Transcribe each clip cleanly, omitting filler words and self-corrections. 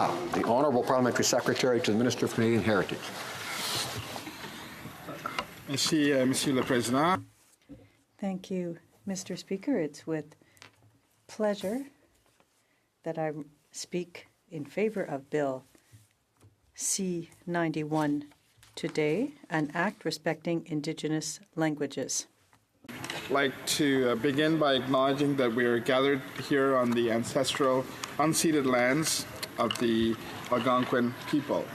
The Honourable Parliamentary Secretary to the Minister of Canadian Heritage. Merci, Monsieur le Président. Thank you, Mr. Speaker. It's with pleasure that I speak in favour of Bill C-91 today, an act respecting Indigenous languages. I'd like to begin by acknowledging that we are gathered here on the ancestral, unceded lands of the Algonquin people.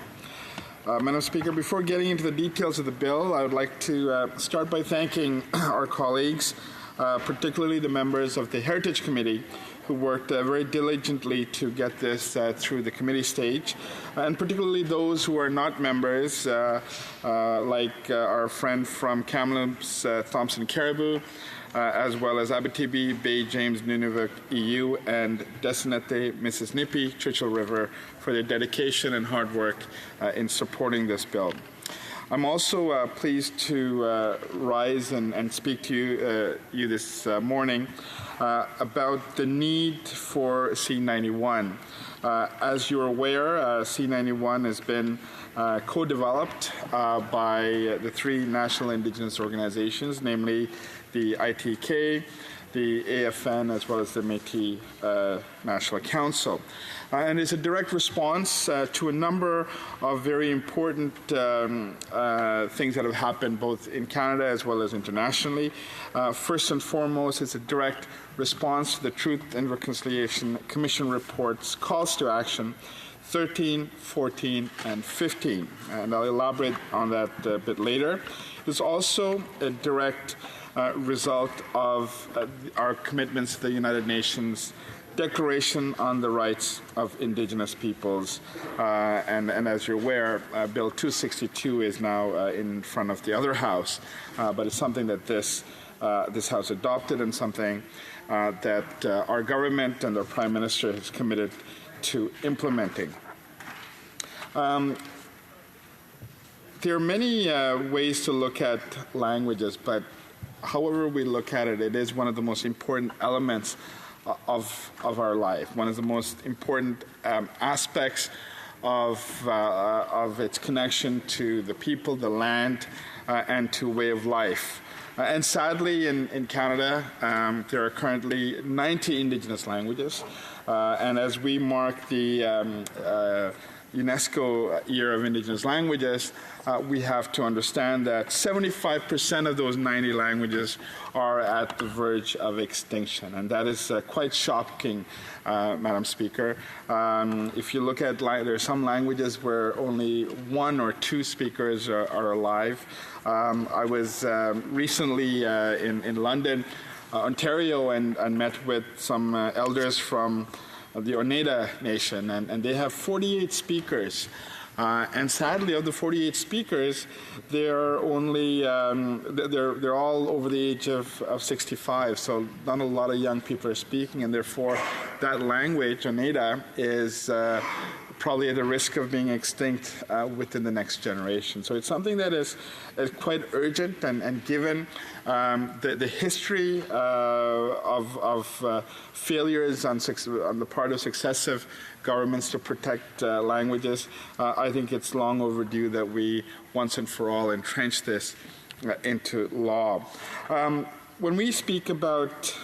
Madam Speaker, before getting into the details of the bill, I would like to start by thanking our colleagues, particularly the members of the Heritage Committee, who worked very diligently to get this through the committee stage, and particularly those who are not members, like our friend from Kamloops, Thompson Caribou, as well as Abitibi, Bay James, Nunavut, EU, and Desinete, Mississippi, Churchill River, for their dedication and hard work in supporting this bill. I'm also pleased to rise and speak to you this morning about the need for C-91. As you're aware, C-91 has been co-developed by the three national Indigenous organizations, namely the ITK, the AFN, as well as the Métis National Council. And it's a direct response to a number of very important things that have happened both in Canada as well as internationally. First and foremost, it's a direct response to the Truth and Reconciliation Commission report's calls to action 13, 14, and 15. And I'll elaborate on that a bit later. It's also a direct result of our commitments to the United Nations Declaration on the Rights of Indigenous Peoples. And as you're aware, Bill 262 is now in front of the other House, but it's something that this House adopted and something that our government and our Prime Minister has committed to implementing. There are many ways to look at languages, but however we look at it, it is one of the most important elements of our life, one of the most important aspects of its connection to the people, the land, and to way of life. And sadly, in Canada, there are currently 90 Indigenous languages, and as we mark the UNESCO Year of Indigenous Languages, we have to understand that 75% of those 90 languages are at the verge of extinction, and that is quite shocking, Madam Speaker. If you look at, there are some languages where only one or two speakers are alive. I was recently in London, Ontario, and met with some elders from the Oneida Nation, and they have 48 speakers. And sadly, of the 48 speakers, they're only they're all over the age of 65. So not a lot of young people are speaking, and therefore that language, Oneida, is probably at a risk of being extinct within the next generation. So it's something that is quite urgent, and given the history of failures on the part of successive governments to protect languages, I think it's long overdue that we once and for all entrench this into law. When we speak about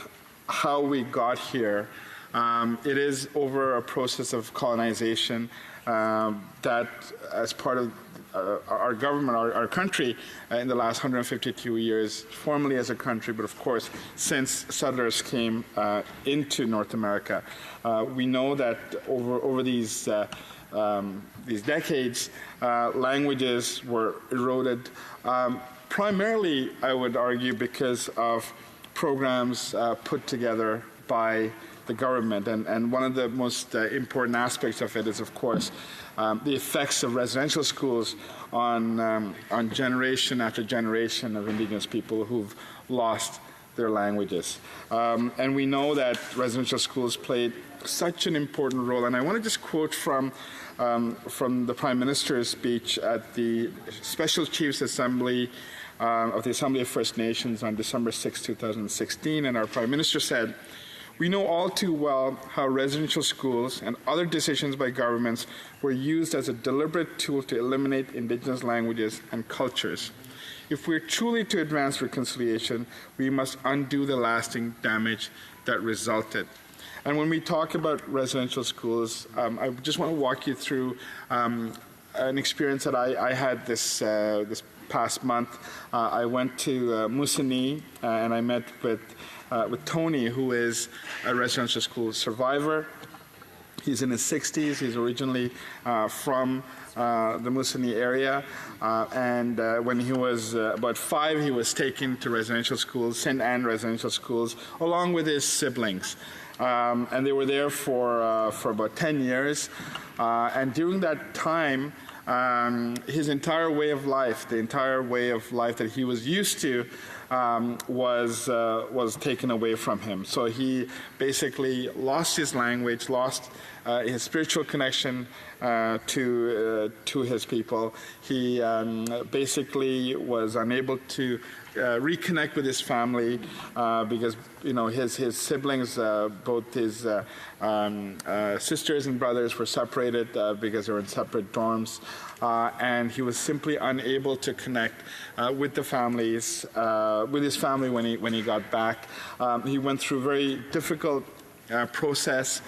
how we got here, it is over a process of colonization that, as part of our government, our country, in the last 152 years, formally as a country, but of course, since settlers came into North America, we know that over these decades, languages were eroded, primarily, I would argue, because of programs put together by the government, and one of the most important aspects of it is, of course, the effects of residential schools on generation after generation of Indigenous people who've lost their languages. And we know that residential schools played such an important role, and I want to just quote from the Prime Minister's speech at the Special Chiefs Assembly of the Assembly of First Nations on December 6, 2016, and our Prime Minister said, We know all too well how residential schools and other decisions by governments were used as a deliberate tool to eliminate Indigenous languages and cultures. If we're truly to advance reconciliation, we must undo the lasting damage that resulted. And when we talk about residential schools, I just want to walk you through an experience that I had this past month. I went to Moosonee and I met with Tony, who is a residential school survivor. He's in his 60s. He's originally from the Moosonee area. And when he was about 5, he was taken to residential schools, St-Anne residential schools, along with his siblings. And they were there for about 10 years. And during that time, his entire way of life, the entire way of life that he was used to, was taken away from him. So he basically lost his language, lost his spiritual connection to his people. He basically was unable to reconnect with his family because his siblings, both his sisters and brothers, were separated because they were in separate dorms, and he was simply unable to connect with the families, with his family when he got back. He went through a very difficult process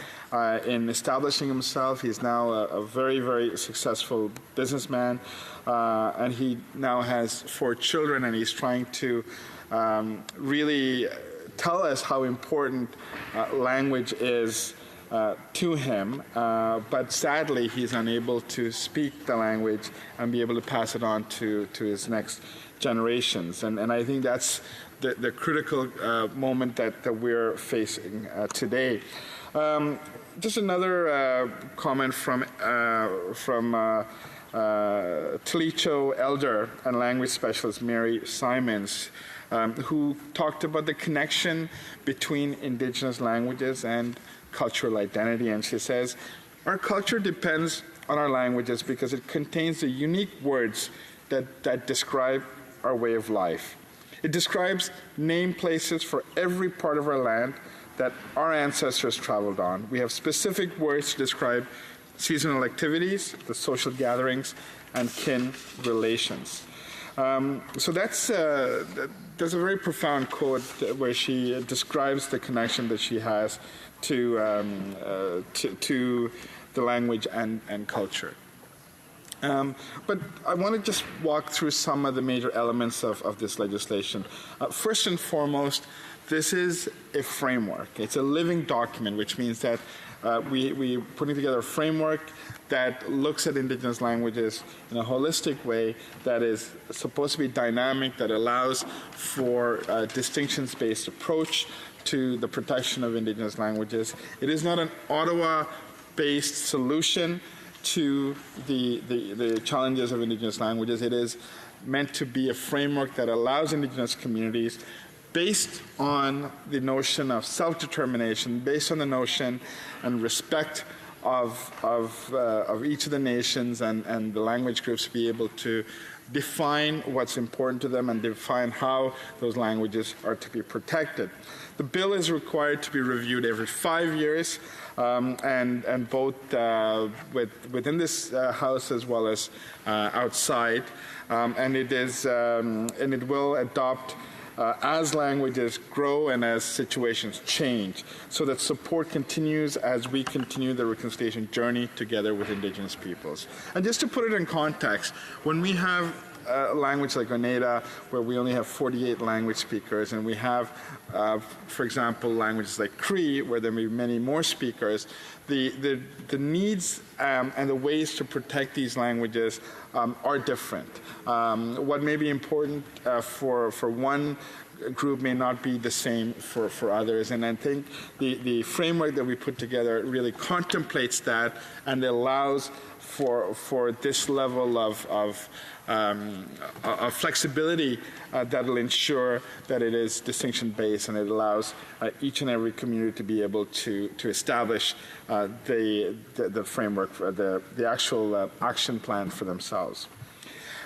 in establishing himself. He's now a very, very successful businessman, and he now has 4 children, and he's trying to really tell us how important language is to him, but sadly he's unable to speak the language and be able to pass it on to his next generations. And I think that's the critical moment that we're facing today. Just another comment from Talicho elder and language specialist Mary Simons, who talked about the connection between Indigenous languages and cultural identity. And she says, our culture depends on our languages because it contains the unique words that describe our way of life. It describes name places for every part of our land that our ancestors traveled on. We have specific words to describe seasonal activities, the social gatherings, and kin relations. So there's a very profound quote where she describes the connection that she has to the language and culture. But I want to just walk through some of the major elements of this legislation. First and foremost, this is a framework. It's a living document, which means that we're putting together a framework that looks at Indigenous languages in a holistic way, that is supposed to be dynamic, that allows for a distinctions-based approach to the protection of Indigenous languages. It is not an Ottawa-based solution to the challenges of Indigenous languages. It is meant to be a framework that allows Indigenous communities, based on the notion of self-determination, based on the notion and respect of each of the nations and the language groups, to be able to define what's important to them and define how those languages are to be protected. The bill is required to be reviewed every 5 years, and both within this House as well as outside, and it will adopt as languages grow and as situations change, so that support continues as we continue the reconciliation journey together with Indigenous peoples. And just to put it in context, when we have a language like Oneida, where we only have 48 language speakers, and we have, for example, languages like Cree, where there may be many more speakers, the needs and the ways to protect these languages are different. What may be important for one group may not be the same for others, and I think the framework that we put together really contemplates that and allows for this level of flexibility that will ensure that it is distinction-based, and it allows each and every community to be able to establish the framework, for the actual action plan for themselves.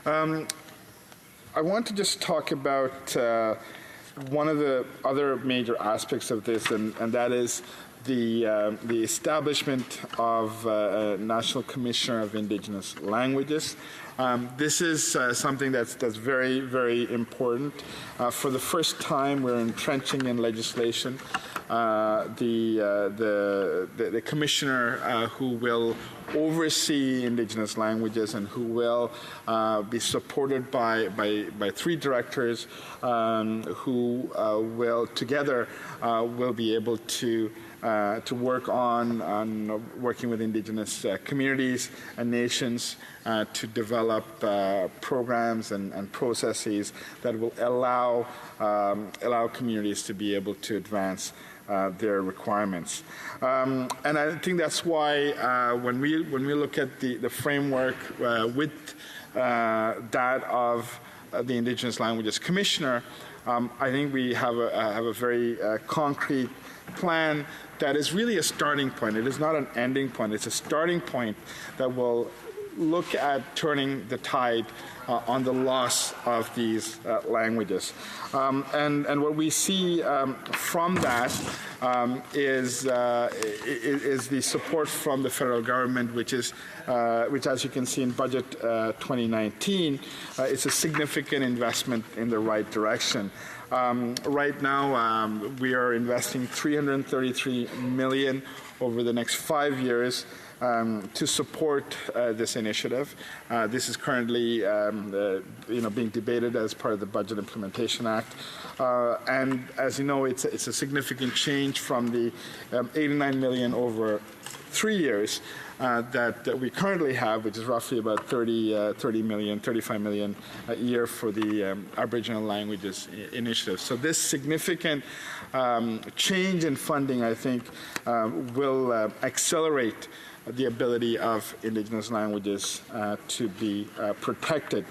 I want to just talk about one of the other major aspects of this, and that is the establishment of a National Commissioner of Indigenous Languages. This is something that's very, very important. For the first time, we're entrenching in legislation the commissioner who will oversee Indigenous languages and who will be supported by 3 directors who will together will be able to work on working with Indigenous communities and nations to develop programs and processes that will allow communities to be able to advance their requirements. And I think that's why when we look at the framework with that of the Indigenous Languages Commissioner, I think we have a very concrete plan that is really a starting point. It is not an ending point. It's a starting point that will look at turning the tide on the loss of these languages. And what we see from that is the support from the federal government, which, as you can see in Budget 2019, it's a significant investment in the right direction. Right now, we are investing $333 million over the next 5 years to support this initiative. This is currently, being debated as part of the Budget Implementation Act, and as you know, it's a significant change from the $89 million over 3 years that we currently have, which is roughly about 35 million a year for the Aboriginal Languages Initiative. So this significant change in funding, I think, will accelerate the ability of Indigenous languages to be protected.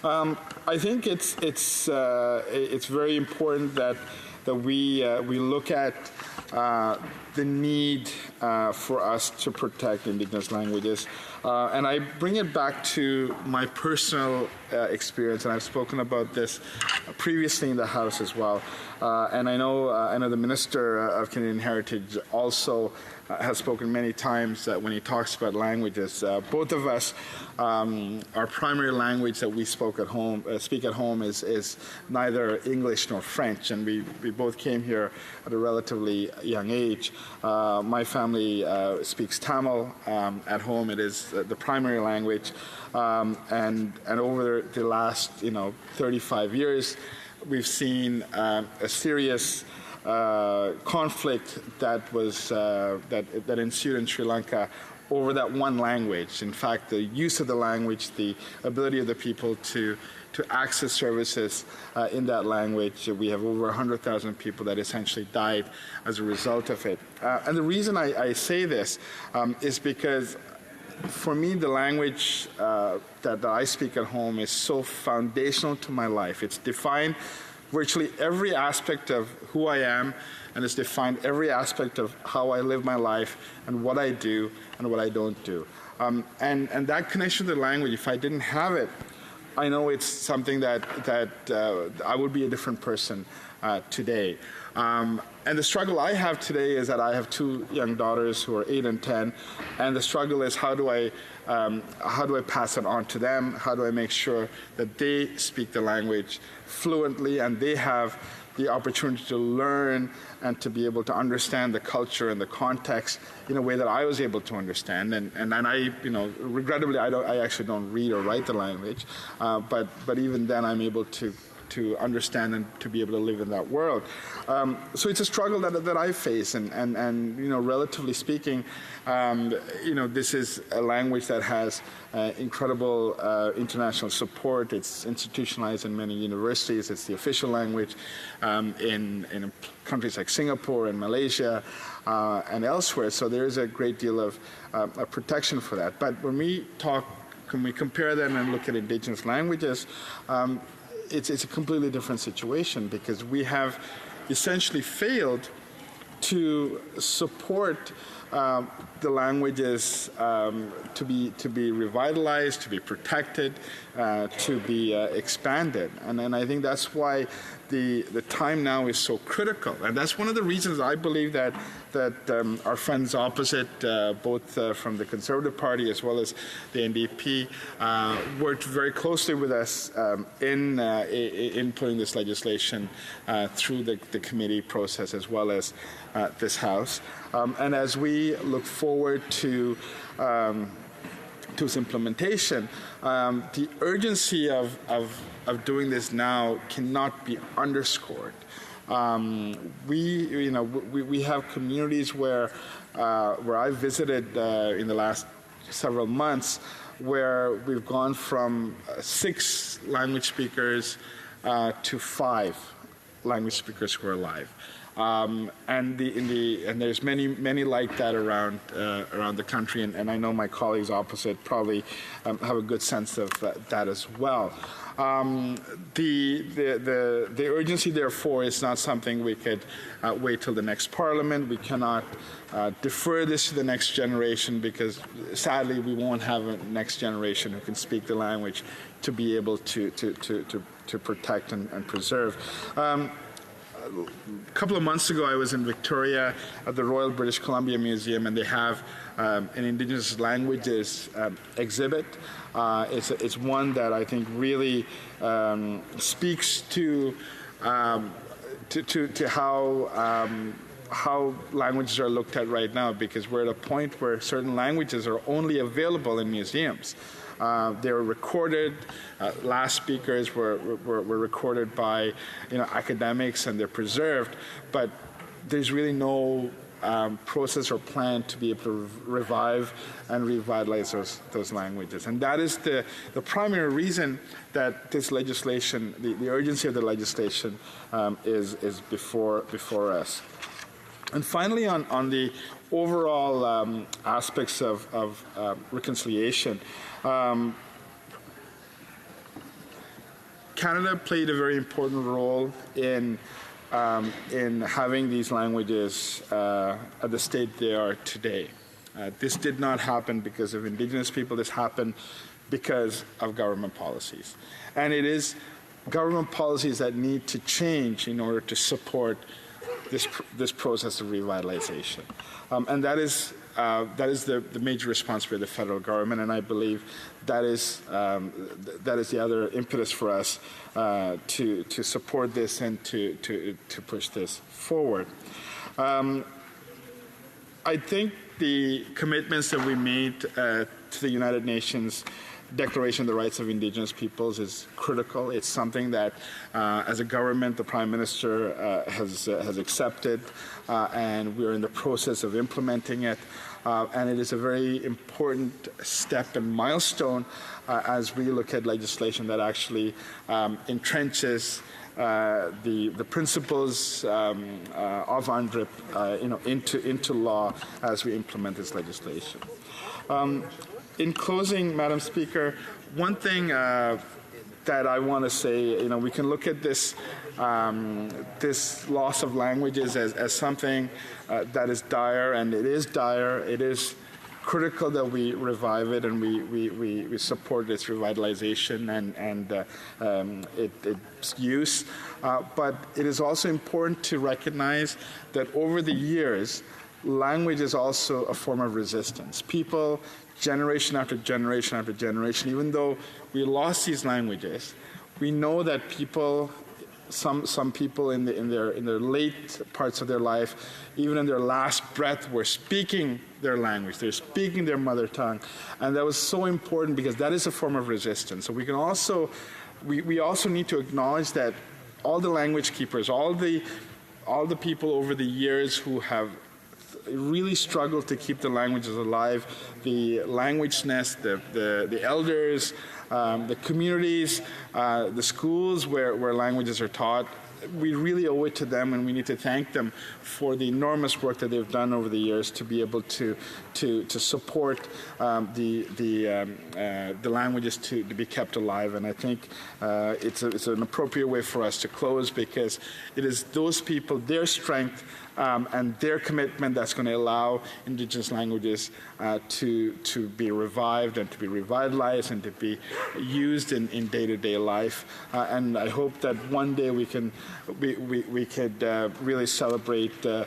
I think it's very important that we look at the need for us to protect Indigenous languages. And I bring it back to my personal experience, and I've spoken about this previously in the House as well. And I know the Minister of Canadian Heritage also has spoken many times when he talks about languages. Both of us, our primary language that we speak at home is neither English nor French, and we both came here at a relatively young age. My family speaks Tamil at home. It is the primary language, and over the last 35 years, we've seen a serious conflict that ensued in Sri Lanka over that one language. In fact, the use of the language, the ability of the people to access services in that language, we have over 100,000 people that essentially died as a result of it. And the reason I say this is because for me, the language that I speak at home is so foundational to my life. It's defined virtually every aspect of who I am, and it's defined every aspect of how I live my life and what I do and what I don't do. And that connection to the language, if I didn't have it, I know it's something that I would be a different person today. And the struggle I have today is that I have 2 young daughters who are 8 and 10, and the struggle is how do I pass it on to them? How do I make sure that they speak the language fluently and they have the opportunity to learn and to be able to understand the culture and the context in a way that I was able to understand. And I, regrettably, I actually don't read or write the language, but even then I'm able to understand and to be able to live in that world. So it's a struggle that I face, and relatively speaking, this is a language that has incredible international support. It's institutionalized in many universities. It's the official language in countries like Singapore and Malaysia and elsewhere. So there is a great deal of protection for that. But when we compare them and look at Indigenous languages, it's a completely different situation, because we have essentially failed to support the languages to be revitalized, to be protected, to be expanded. And I think that's why the time now is so critical. And that's one of the reasons I believe that our friends opposite, both from the Conservative Party as well as the NDP, worked very closely with us in putting this legislation through the committee process as well as this House. And as we look forward to its implementation, the urgency of doing this now cannot be underscored. We have communities where I've visited in the last several months, where we've gone from 6 language speakers to 5 language speakers who are alive. And there's many like that around the country, and I know my colleagues opposite probably have a good sense of that as well. The urgency, therefore, is not something we could wait till the next Parliament. We cannot defer this to the next generation, because sadly we won't have a next generation who can speak the language to be able to protect and preserve. A couple of months ago, I was in Victoria at the Royal British Columbia Museum, and they have an Indigenous languages exhibit. It's one that I think really speaks to how languages are looked at right now, because we're at a point where certain languages are only available in museums. They were recorded. Last speakers were recorded by academics, and they're preserved. But there's really no process or plan to be able to revive and revitalize those languages. And that is the primary reason that this legislation, the urgency of the legislation, is before us. And finally, on the overall aspects of reconciliation, Canada played a very important role in having these languages at the state they are today. This did not happen because of Indigenous people. This happened because of government policies. And it is government policies that need to change in order to support this process of revitalization. And that is the major responsibility of the federal government, and I believe that is the other impetus for us to support this and to push this forward. I think the commitments that we made to the United Nations Declaration of the Rights of Indigenous Peoples is critical. It's something that, as a government, the Prime Minister has accepted, and we're in the process of implementing it. And it is a very important step and milestone as we look at legislation that actually entrenches the principles of UNDRIP into law as we implement this legislation. In closing, Madam Speaker, one thing that I want to say, we can look at this loss of languages as something that is dire, and it is dire. It is critical that we revive it and we support its revitalization and its use. But it is also important to recognize that over the years, language is also a form of resistance. People, generation after generation after generation, even though we lost these languages, we know that people, some people in their late parts of their life, even in their last breath, were speaking their language. They're speaking their mother tongue, and that was so important because that is a form of resistance. So we can also, we also need to acknowledge that all the language keepers, all the people over the years who have really struggled to keep the languages alive, the language nest, the elders, the communities, the schools where languages are taught, we really owe it to them, and we need to thank them for the enormous work that they've done over the years to be able to support the languages to be kept alive. And I think it's an appropriate way for us to close, because it is those people, their strength, and their commitment that's going to allow Indigenous languages to be revived and to be revitalized and to be used in day-to-day life. And I hope that one day we could really celebrate the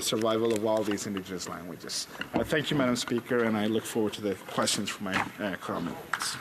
survival of all these Indigenous languages. Thank you, Madam Speaker, and I look forward to the questions from my comments.